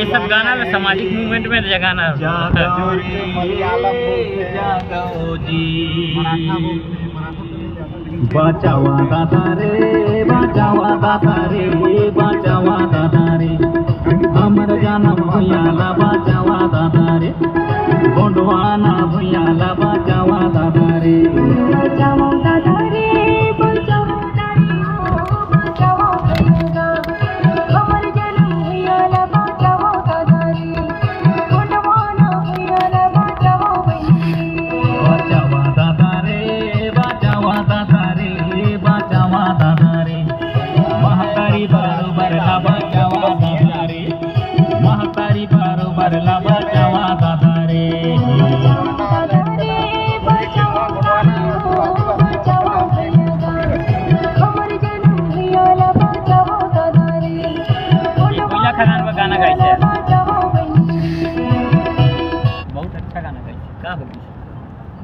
ये सब गाना में सामाजिक मूवमेंट में जगाना बचावा दादा रे बचावा दादा रे बचावा दादा रे हमर जाना भैयाला बचावा दादा रे गोंडवाना भैयाला बचावा दादा रे बचावा दादा रे बचावा बचावा भैया हमर जाना भैयाला बचावा दादा रे गोंडवाना भैयाला बचावा बचावा दादा रे बचावा दादा रे बचावा दादा रे महतारी बरोबर ला बचावा दादा रे महतारी बरोबर ला बचावा दादा रे खदान में गाना गाइছে बहुत अच्छा गाना गाइছে का हो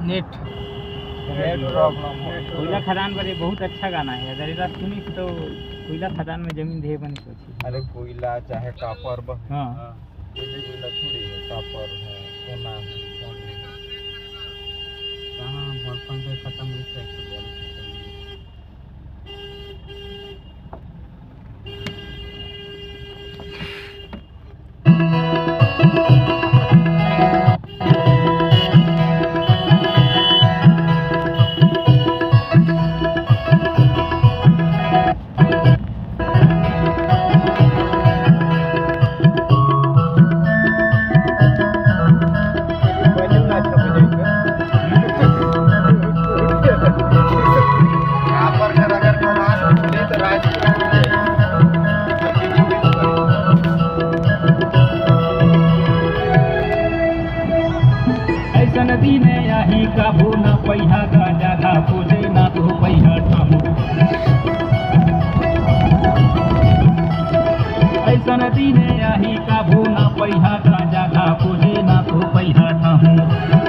नेट प्रॉब्लम कोयला खदान पर बहुत अच्छा गाना है अगर इधर सुनी तो कोयला खदान में जमीन दे बनी सोची अरे कोयला चाहे कॉपर हां कोयला थोड़ी है कॉपर है सोना कहां बर्तन पे खत्म हो जाए नदी ने यही काबू न पैहा गाजा धा खोजे ना तो पैहा ठामू ऐसा नदी ने यही काबू न पैहा गाजा धा खोजे ना तो पैहा ठामू